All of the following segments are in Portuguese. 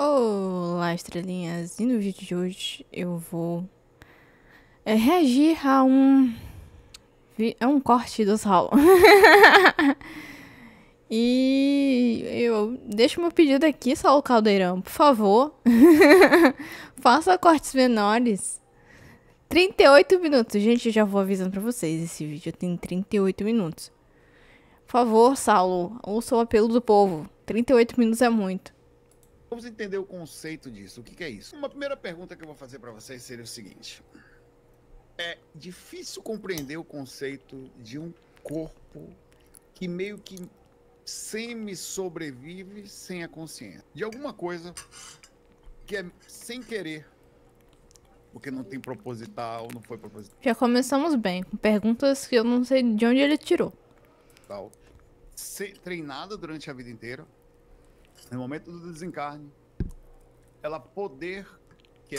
Olá, estrelinhas! E no vídeo de hoje eu vou reagir a um corte do Saulo. E eu deixo meu pedido aqui, Saulo Caldeirão, por favor. Faça cortes menores. 38 minutos. Gente, eu já vou avisando pra vocês, esse vídeo tem 38 minutos. Por favor, Saulo, ouça o apelo do povo. 38 minutos é muito. Vamos entender o conceito disso. O que é isso? Uma primeira pergunta que eu vou fazer para vocês seria o seguinte: é difícil compreender o conceito de um corpo que meio que semi-sobrevive sem a consciência de alguma coisa que é sem querer, porque não tem proposital, não foi proposital, Já começamos bem, com perguntas que eu não sei de onde ele tirou. treinada durante a vida inteira. No momento do desencarne, ela poder, que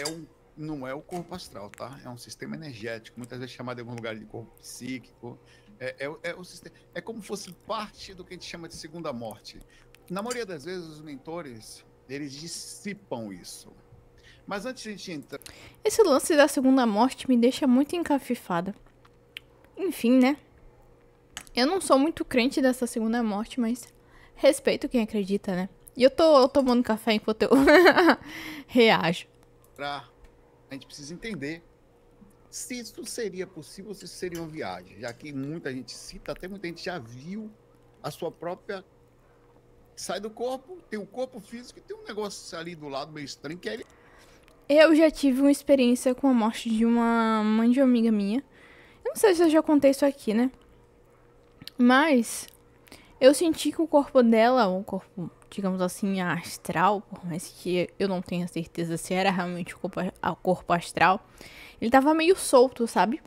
não é o corpo astral, tá? É um sistema energético, muitas vezes chamado em algum lugar de corpo psíquico. O sistema, é como se fosse parte do que a gente chama de segunda morte. Na maioria das vezes, os mentores, eles dissipam isso. Mas antes de a gente entrar... Esse lance da segunda morte me deixa muito encafifada. Enfim, né? Eu não sou muito crente dessa segunda morte, mas respeito quem acredita, né? E eu tô tomando café enquanto eu reajo. A gente precisa entender se isso seria possível, se isso seria uma viagem. Já que muita gente cita, até muita gente já viu a sua própria... Sai do corpo, tem o corpo físico e tem um negócio ali do lado meio estranho que é ele. Eu já tive uma experiência com a morte de uma mãe de uma amiga minha. Eu não sei se eu já contei isso aqui, né? Mas eu senti que o corpo dela, o corpo, digamos assim, astral, por mais que eu não tenha certeza se era realmente o corpo astral, ele tava meio solto, sabe?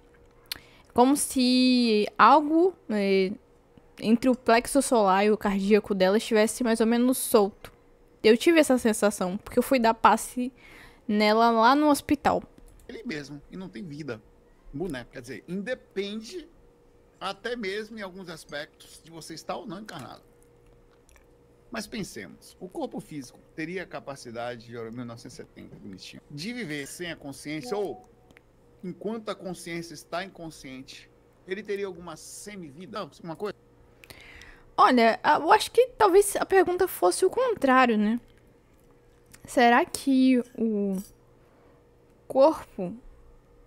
Como se algo entre o plexo solar e o cardíaco dela estivesse mais ou menos solto. Eu tive essa sensação, porque eu fui dar passe nela lá no hospital. Ele mesmo, e não tem vida. Boneco, quer dizer, independe até mesmo em alguns aspectos de você estar ou não encarnado. Mas pensemos, o corpo físico teria a capacidade, de 1970, bonitinho, de viver sem a consciência, ou enquanto a consciência está inconsciente, ele teria alguma semi-vida, alguma coisa? Olha, eu acho que talvez a pergunta fosse o contrário, né? Será que o corpo,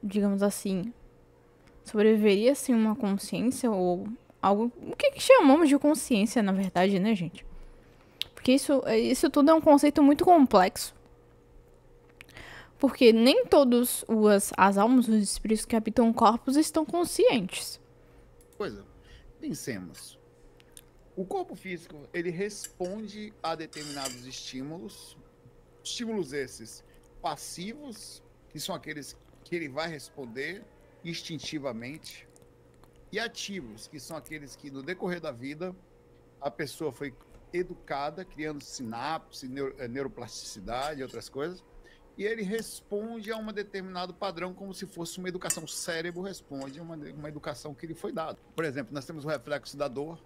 digamos assim, sobreviveria sem uma consciência ou algo... O que chamamos de consciência, na verdade, né, gente? Porque isso tudo é um conceito muito complexo. Porque nem todos as almas, os espíritos que habitam corpos estão conscientes. Coisa, pensemos. O corpo físico, ele responde a determinados estímulos esses passivos, que são aqueles que ele vai responder instintivamente, e ativos, que são aqueles que no decorrer da vida a pessoa foi educada, criando sinapse, neuroplasticidade e outras coisas, e ele responde a um determinado padrão como se fosse uma educação. O cérebro responde a uma educação que lhe foi dada. Por exemplo, nós temos o reflexo da dor,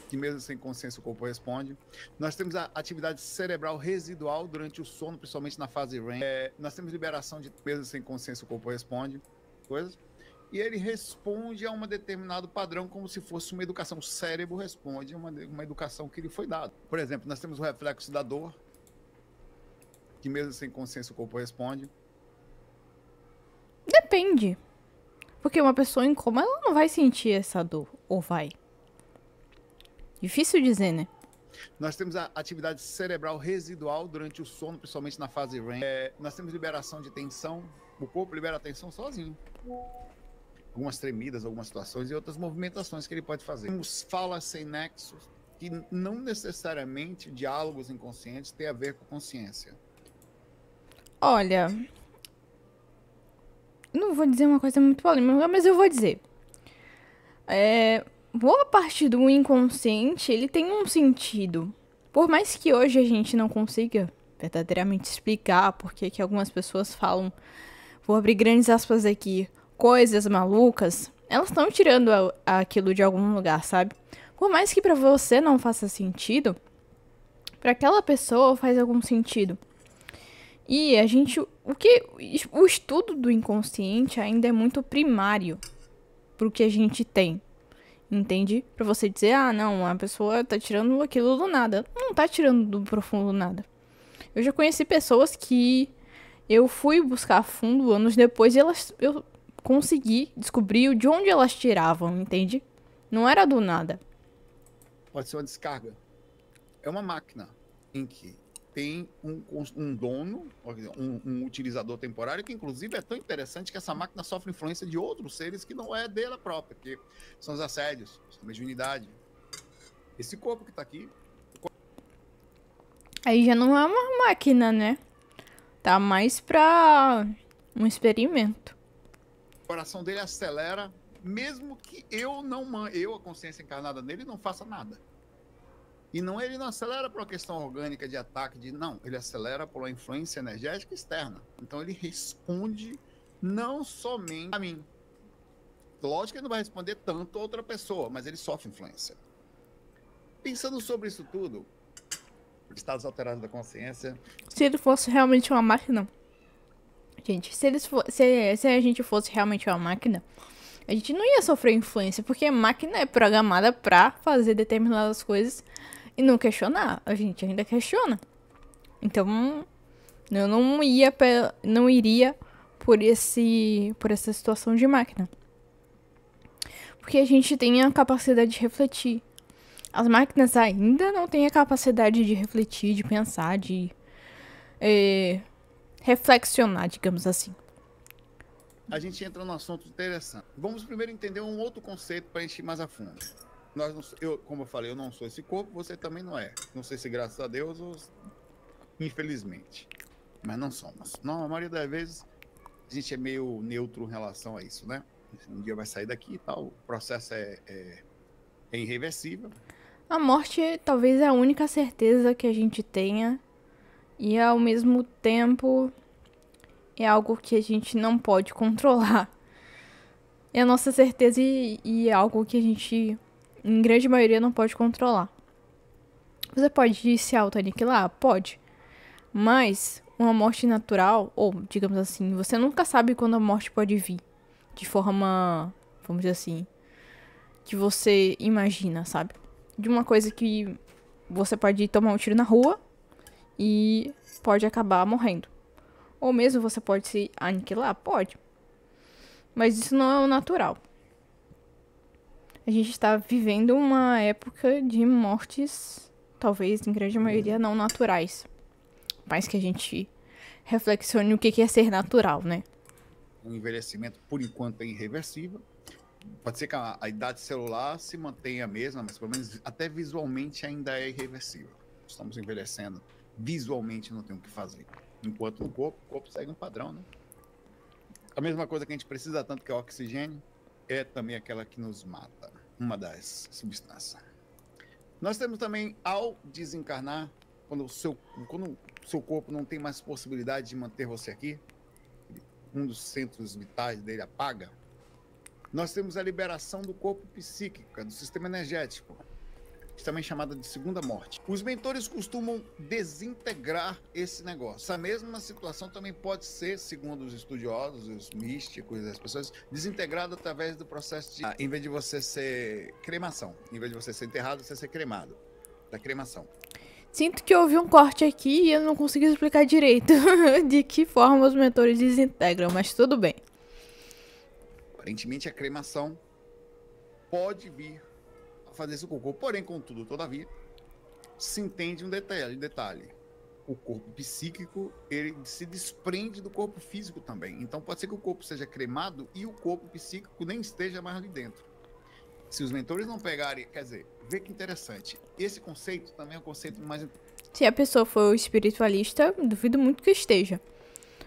que mesmo sem consciência o corpo responde. Nós temos a atividade cerebral residual durante o sono, principalmente na fase REM. Nós temos liberação de mesmo sem consciência o corpo responde. Coisas. E ele responde a um determinado padrão como se fosse uma educação. O cérebro responde a uma educação que lhe foi dada. Por exemplo, nós temos o reflexo da dor, que mesmo sem consciência o corpo responde. Depende. Porque uma pessoa em coma, ela não vai sentir essa dor, ou vai? Difícil dizer, né? Nós temos a atividade cerebral residual durante o sono, principalmente na fase REM. Nós temos liberação de tensão. O corpo libera a tensão sozinho. Algumas tremidas, algumas situações e outras movimentações que ele pode fazer. Temos falas sem nexos, que não necessariamente diálogos inconscientes têm a ver com consciência. Olha, não vou dizer uma coisa muito polêmica, mas eu vou dizer. Boa parte do inconsciente, ele tem um sentido. Por mais que hoje a gente não consiga verdadeiramente explicar porque que algumas pessoas falam, vou abrir grandes aspas aqui, coisas malucas, elas estão tirando aquilo de algum lugar, sabe? Por mais que pra você não faça sentido, pra aquela pessoa faz algum sentido. E o estudo do inconsciente ainda é muito primário pro que a gente tem. Entende? Pra você dizer, ah, não, a pessoa tá tirando aquilo do nada. Não tá tirando do profundo nada. Eu já conheci pessoas que eu fui buscar a fundo anos depois e eu consegui descobrir de onde elas tiravam, entende? Não era do nada. Pode ser uma descarga. É uma máquina em que tem um dono, um utilizador temporário, que inclusive é tão interessante que essa máquina sofre influência de outros seres que não é dela própria, que são os assédios, a mediunidade. Esse corpo que tá aqui... Aí já não é uma máquina, né? Tá mais pra um experimento. O coração dele acelera, mesmo que eu, a consciência encarnada nele, não faça nada. E ele não acelera por uma questão orgânica de ataque, não, ele acelera por uma influência energética externa. Então ele responde não somente a mim. Lógico que ele não vai responder tanto a outra pessoa, mas ele sofre influência. Pensando sobre isso tudo, estados alterados da consciência... Se ele fosse realmente uma máquina... Gente, se a gente fosse realmente uma máquina, a gente não ia sofrer influência, porque a máquina é programada pra fazer determinadas coisas e não questionar. A gente ainda questiona. Então, eu não iria por essa situação de máquina. Porque a gente tem a capacidade de refletir. As máquinas ainda não têm a capacidade de refletir, de pensar, de reflexionar, digamos assim. A gente entra num assunto interessante. Vamos primeiro entender um outro conceito para encher mais a fundo. Como eu falei, eu não sou esse corpo, você também não é. Não sei se graças a Deus ou infelizmente. Mas não somos. Não, a maioria das vezes a gente é meio neutro em relação a isso, né? Um dia vai sair daqui e tal. O processo é irreversível. A morte talvez é a única certeza que a gente tenha. E ao mesmo tempo é algo que a gente não pode controlar. É a nossa certeza e é algo que a gente, em grande maioria, não pode controlar. Você pode se auto-aniquilar? Pode. Mas uma morte natural, ou digamos assim, você nunca sabe quando a morte pode vir. De forma, vamos dizer assim, que você imagina, sabe? De uma coisa que você pode tomar um tiro na rua e pode acabar morrendo. Ou mesmo você pode se aniquilar? Pode. Mas isso não é o natural. A gente está vivendo uma época de mortes, talvez em grande maioria não naturais. Mas que a gente reflexione o que é ser natural, né? O envelhecimento, por enquanto, é irreversível. Pode ser que a idade celular se mantenha a mesma, mas pelo menos até visualmente ainda é irreversível. Estamos envelhecendo. Visualmente não tem o que fazer. Enquanto o corpo segue um padrão, né? A mesma coisa que a gente precisa tanto, que é o oxigênio, é também aquela que nos mata. Uma das substâncias. Nós temos também, ao desencarnar, quando o seu corpo não tem mais possibilidade de manter você aqui, um dos centros vitais dele apaga, nós temos a liberação do corpo psíquico, do sistema energético, também chamada de segunda morte. Os mentores costumam desintegrar esse negócio. Essa mesma situação também pode ser, segundo os estudiosos, os místicos, as pessoas, desintegrada através do processo de, em vez de você ser cremação, em vez de você ser enterrado, você ser cremado, da cremação. Sinto que houve um corte aqui e eu não consegui explicar direito de que forma os mentores desintegram, mas tudo bem. Aparentemente a cremação pode vir fazer isso com o corpo, porém, contudo, todavia, se entende um detalhe. O corpo psíquico, ele se desprende do corpo físico também. Então pode ser que o corpo seja cremado e o corpo psíquico nem esteja mais ali dentro. Se os mentores não pegarem, quer dizer, vê que interessante. Esse conceito também é um conceito mais... Se a pessoa for espiritualista, duvido muito que esteja.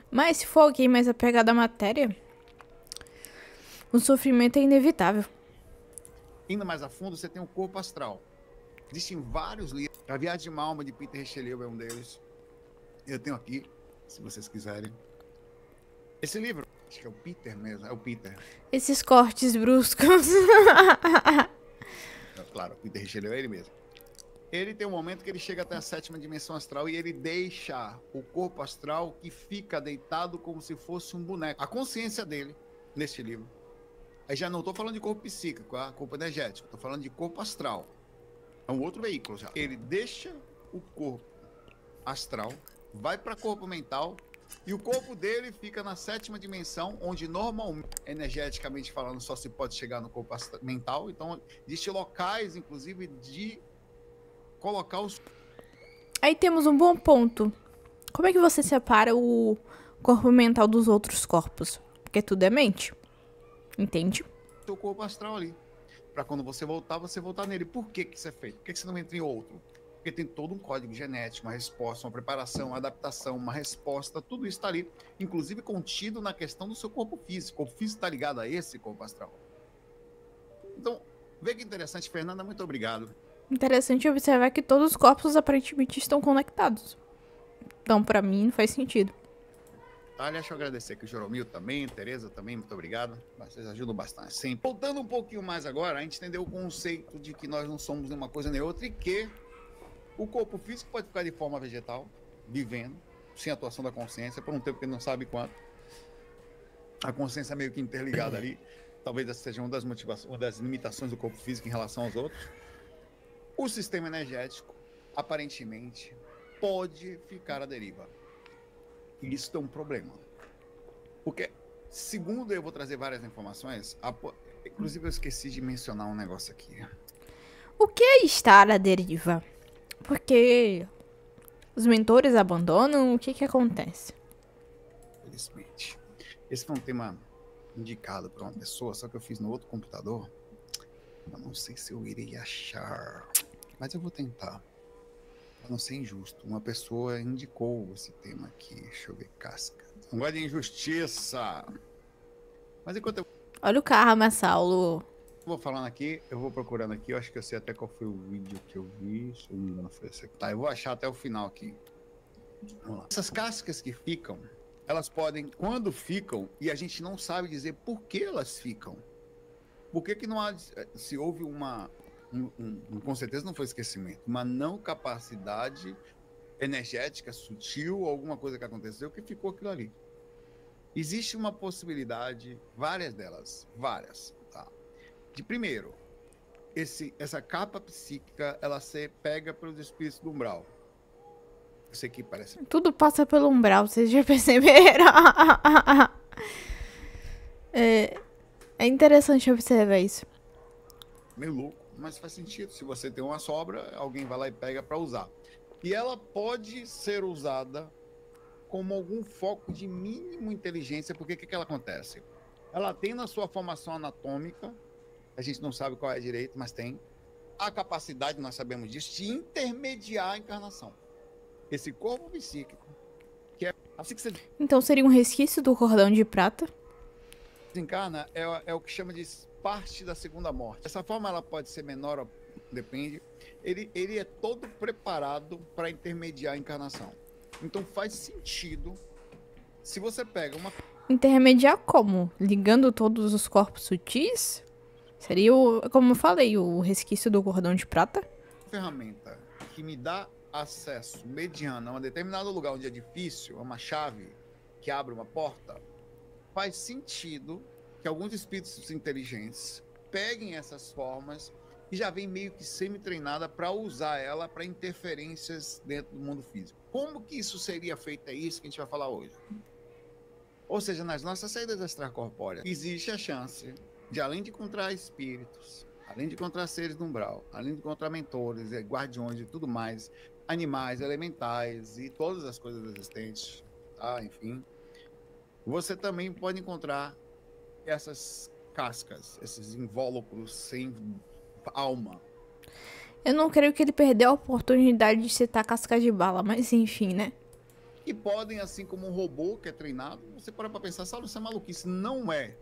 Mas se for alguém mais apegado à matéria, o sofrimento é inevitável. Indo mais a fundo, você tem o corpo astral. Existem vários livros. A Viagem de uma Alma, de Peter Richelieu, é um deles. Eu tenho aqui, se vocês quiserem. Esse livro, acho que é o Peter mesmo, é o Peter. Esses cortes bruscos. Claro, o Peter Richelieu é ele mesmo. Ele tem um momento que ele chega até a 7ª dimensão astral e ele deixa o corpo astral que fica deitado como se fosse um boneco. A consciência dele, neste livro, aí já não estou falando de corpo psíquico, corpo energético, estou falando de corpo astral. É um outro veículo já. Ele deixa o corpo astral, vai para corpo mental e o corpo dele fica na 7ª dimensão, onde normalmente, energeticamente falando, só se pode chegar no corpo mental. Então, existem locais, inclusive, de colocar os... Aí temos um bom ponto. Como é que você separa o corpo mental dos outros corpos? Porque tudo é mente. Entende? seu corpo astral ali. Para quando você voltar nele. Por que isso é feito? Por que você não entra em outro? Porque tem todo um código genético, uma resposta, uma preparação, uma adaptação, uma resposta, tudo isso está ali, inclusive contido na questão do seu corpo físico. O corpo físico está ligado a esse corpo astral. Então, vê que interessante, Fernanda, muito obrigado. Interessante observar que todos os corpos aparentemente estão conectados. Então, pra mim, não faz sentido. Aliás, deixa eu agradecer aqui o Joromil também, Tereza também, muito obrigado. Vocês ajudam bastante, sim. Voltando um pouquinho mais agora, a gente entendeu o conceito de que nós não somos nenhuma coisa nem outra e que o corpo físico pode ficar de forma vegetal, vivendo, sem atuação da consciência, por um tempo que ele não sabe quanto. A consciência é meio que interligada ali. Talvez essa seja uma das motivações, uma das limitações do corpo físico em relação aos outros. O sistema energético, aparentemente, pode ficar à deriva. E isso é um problema. Porque, segundo eu vou trazer várias informações, inclusive eu esqueci de mencionar um negócio aqui. O que é estar à deriva? Porque os mentores abandonam, o que acontece? Felizmente. Esse foi um tema indicado para uma pessoa, só que eu fiz no outro computador. Eu não sei se eu irei achar, mas eu vou tentar. Para não ser injusto. Uma pessoa indicou esse tema aqui. Deixa eu ver, casca. Não gosto de injustiça. Mas enquanto eu Olha o karma, Saulo. vou falando aqui, eu vou procurando aqui. Eu acho que eu sei até qual foi o vídeo que eu vi. Se eu não me engano, foi esse aqui. Tá, eu vou achar até o final aqui. Vamos lá. Essas cascas que ficam, elas podem, quando ficam, e a gente não sabe dizer por que elas ficam. Por que não há, se houve com certeza não foi esquecimento, uma não capacidade energética, sutil, alguma coisa que aconteceu que ficou aquilo ali. Existe uma possibilidade, várias delas, tá? De primeiro, essa capa psíquica, ela ser pega pelos espíritos do umbral. Isso aqui parece... Tudo passa pelo umbral, vocês já perceberam? É interessante observar isso. meio louco, mas faz sentido. Se você tem uma sobra, alguém vai lá e pega para usar. E ela pode ser usada como algum foco de mínimo inteligência, porque o que ela acontece? Ela tem na sua formação anatômica, a gente não sabe qual é direito, mas tem a capacidade, nós sabemos disso, de intermediar a encarnação. Esse corpo psíquico, que é assim que você Então seria um resquício do cordão de prata? desencarna, é o que chama de parte da segunda morte. Essa forma ela pode ser menor, depende. Ele é todo preparado para intermediar a encarnação. Então faz sentido se você pega uma Intermediar como? Ligando todos os corpos sutis? Seria, como eu falei, o resquício do cordão de prata? ferramenta que me dá acesso mediano a um determinado lugar onde é difícil, uma chave que abre uma porta, faz sentido que alguns espíritos inteligentes peguem essas formas e já vem meio que semi-treinada para usar ela para interferências dentro do mundo físico. Como que isso seria feito? É isso que a gente vai falar hoje. Ou seja, nas nossas saídas extracorpóreas, existe a chance de, além de encontrar espíritos, além de encontrar seres do umbral, além de encontrar mentores, guardiões e tudo mais, animais, elementais e todas as coisas existentes, tá? Enfim, você também pode encontrar essas cascas, esses invólucros sem alma. Eu não creio que ele perdeu a oportunidade de citar casca de bala, mas enfim, né? Que podem, assim como um robô que é treinado, você para pensar, Saulo, isso é maluquice. Não é.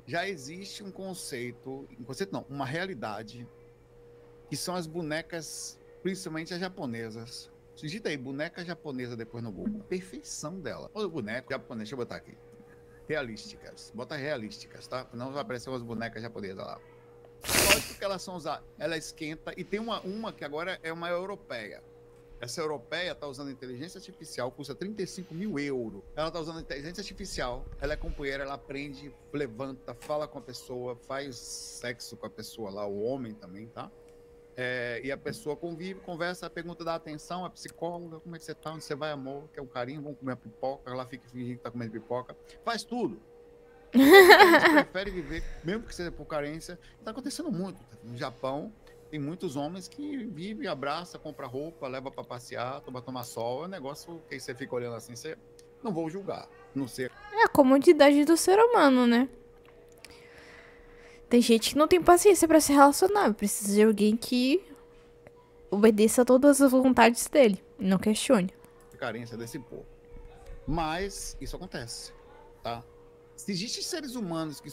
Já existe um conceito não, uma realidade, que são as bonecas, principalmente as japonesas. Digita aí, boneca japonesa depois no Google. A perfeição dela. Olha o boneco japonês, deixa eu botar aqui. Realísticas. Bota realísticas, tá? Não vai aparecer umas bonecas japonesas lá. Lógico que elas são usadas, ela esquenta, e tem uma que agora é uma europeia. Essa europeia está usando inteligência artificial, custa 35 mil euros. Ela está usando inteligência artificial, ela é companheira, ela aprende, levanta, fala com a pessoa, faz sexo com a pessoa lá, o homem também, tá? E a pessoa convive, conversa, pergunta da atenção, a psicóloga, como é que você tá, onde você vai, amor, quer um carinho, vamos comer a pipoca, ela fica fingindo que tá comendo pipoca, faz tudo. A gente prefere viver, mesmo que seja por carência, tá acontecendo muito. No Japão, tem muitos homens que vivem, abraça, compra roupa, leva para passear, tomar sol. É um negócio que você fica olhando assim, você não vou julgar. Não sei. É a comodidade do ser humano, né? Tem gente que não tem paciência pra se relacionar. Precisa de alguém que obedeça a todas as vontades dele. E não questione. Carência desse povo. Mas isso acontece, tá? Se existem seres humanos que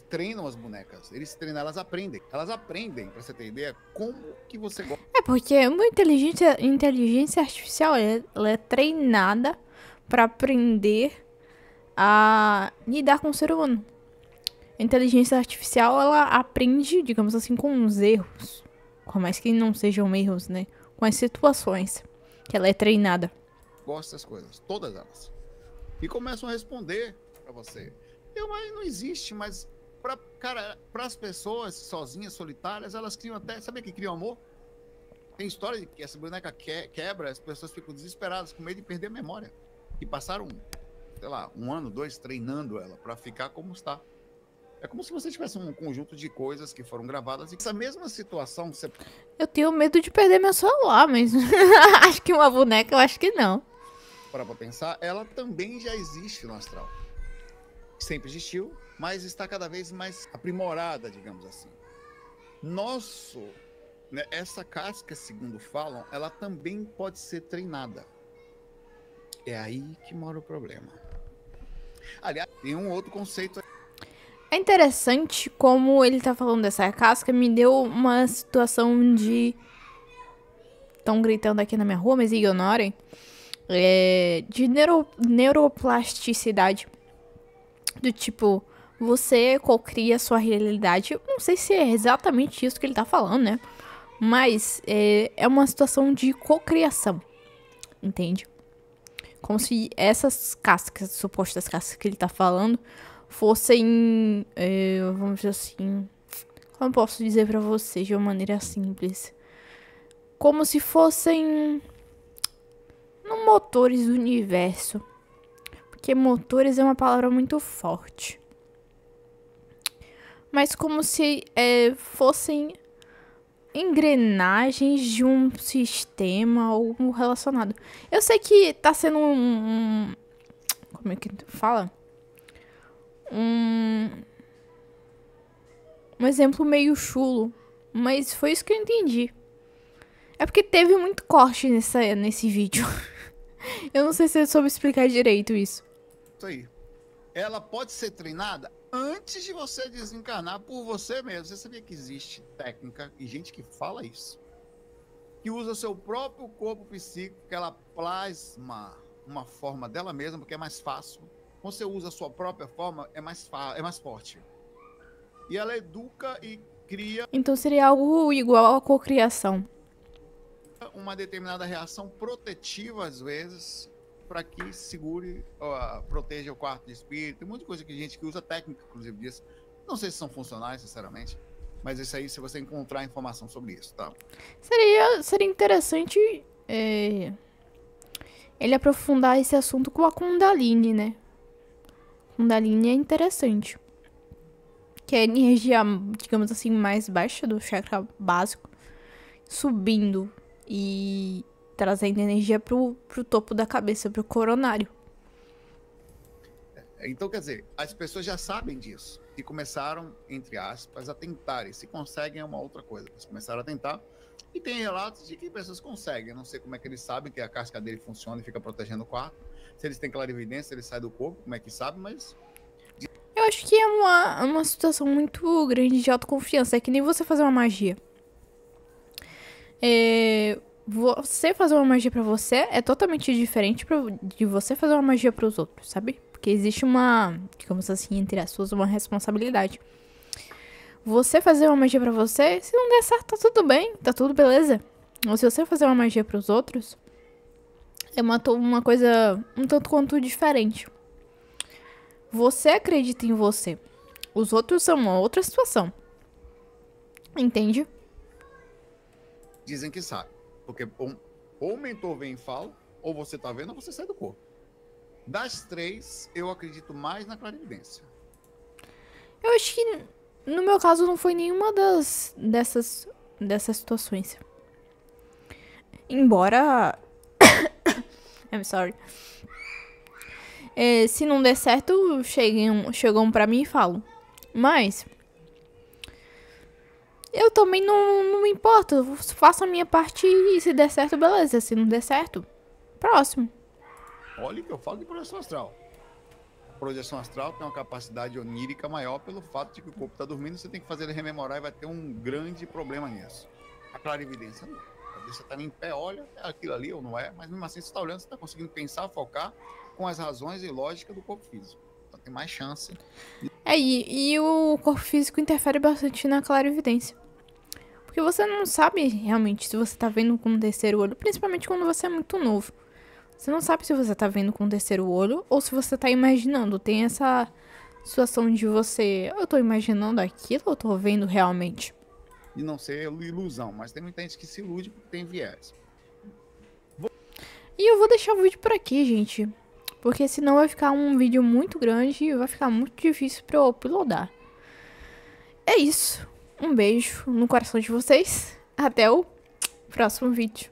treinam as bonecas, eles treinam, elas aprendem. Elas aprendem, pra você ter ideia, como que você gosta. É porque uma inteligência artificial, ela é treinada pra aprender a lidar com o ser humano. A inteligência artificial, ela aprende, digamos assim, com os erros. Por mais que não sejam erros, né? Com as situações que ela é treinada. Gosta das coisas, todas elas. E começam a responder pra você. Mas não existe, mas para as pessoas sozinhas, solitárias, elas criam até, sabe que criam amor? Tem história de que essa boneca quebra, as pessoas ficam desesperadas, com medo de perder a memória. E passaram, sei lá, 1 ano, 2, treinando ela para ficar como está. É como se você tivesse um conjunto de coisas que foram gravadas e essa mesma situação você... Eu tenho medo de perder meu celular, mas acho que uma boneca, eu acho que não. Para pensar, ela também já existe no astral. Sempre existiu, mas está cada vez mais aprimorada, digamos assim. Né, essa casca, segundo falam, ela também pode ser treinada. É aí que mora o problema. Aliás, tem um outro conceito. É interessante como ele tá falando dessa casca, me deu uma situação de... Estão gritando aqui na minha rua, mas ignorem. De neuroplasticidade. Do tipo, você cocria a sua realidade. Eu não sei se é exatamente isso que ele tá falando, né? Mas é uma situação de cocriação. Entende? Como se essas cascas, supostas cascas que ele tá falando, fossem, vamos dizer assim... Como eu posso dizer pra vocês de uma maneira simples? Como se fossem... não motores do universo. Porque motores é uma palavra muito forte. Mas como se fossem engrenagens de um sistema ou relacionado. Eu sei que tá sendo como é que fala? Um exemplo meio chulo. Mas foi isso que eu entendi. É porque teve muito corte nesse vídeo. Eu não sei se eu soube explicar direito isso. Isso aí. Ela pode ser treinada antes de você desencarnar por você mesmo. Você sabia que existe técnica e gente que fala isso? Que usa seu próprio corpo psíquico, que ela plasma uma forma dela mesma, porque é mais fácil. Quando você usa a sua própria forma, é mais forte. E ela educa e cria... Então seria algo igual à cocriação. Uma determinada reação protetiva, às vezes, para que segure, proteja o quarto de espírito. Tem muita coisa que a gente que usa técnica, inclusive, disso. Não sei se são funcionais, sinceramente, mas isso aí, se você encontrar informação sobre isso, tá? Seria interessante ele aprofundar esse assunto com a Kundalini, né? Kundalini é interessante. Que é a energia, digamos assim, mais baixa do chakra básico, subindo e trazendo energia pro topo da cabeça, pro coronário. Então, quer dizer, as pessoas já sabem disso e começaram, entre aspas, a tentar. E se conseguem é uma outra coisa. Eles começaram a tentar e tem relatos de que pessoas conseguem. Eu não sei como é que eles sabem que a casca dele funciona e fica protegendo o quarto. Se eles têm clarividência, eles saem do corpo, como é que sabem, mas... Eu acho que é uma situação muito grande de autoconfiança. É que nem você fazer uma magia. Você fazer uma magia pra você é totalmente diferente de você fazer uma magia pros outros, sabe? Porque existe uma, digamos assim, entre as suas, uma responsabilidade. você fazer uma magia pra você, se não der certo, tá tudo bem, tá tudo beleza. Ou se você fazer uma magia pros outros, é uma coisa um tanto quanto diferente. Você acredita em você. Os outros são uma outra situação. Entende? Dizem que sabe. Porque ou o mentor vem e fala, ou você tá vendo, ou você sai do corpo. Das três, eu acredito mais na clarividência. Eu acho que no meu caso não foi nenhuma dessas situações. Embora... I'm sorry. Se não der certo, chegam pra mim e falam. Mas... eu também não me importo. Eu faço a minha parte e se der certo, beleza. Se não der certo, próximo. Olha o que eu falo de projeção astral. A projeção astral tem uma capacidade onírica maior pelo fato de que o corpo está dormindo, você tem que fazer ele rememorar e vai ter um grande problema nisso. A clarividência não. Você está em pé, olha, é aquilo ali ou não é, mas mesmo assim você está olhando, você está conseguindo pensar, focar com as razões e lógica do corpo físico. Então tem mais chance. E o corpo físico interfere bastante na clarividência. Porque você não sabe realmente se você tá vendo com o terceiro olho, principalmente quando você é muito novo. Você não sabe se você tá vendo com o terceiro olho ou se você tá imaginando. Tem essa situação de você... eu tô imaginando aquilo ou eu tô vendo realmente? De não ser ilusão, mas tem muita gente que se ilude porque tem viés. E eu vou deixar o vídeo por aqui, gente. Porque senão vai ficar um vídeo muito grande e vai ficar muito difícil pra eu uploadar. É isso. Um beijo no coração de vocês. Até o próximo vídeo.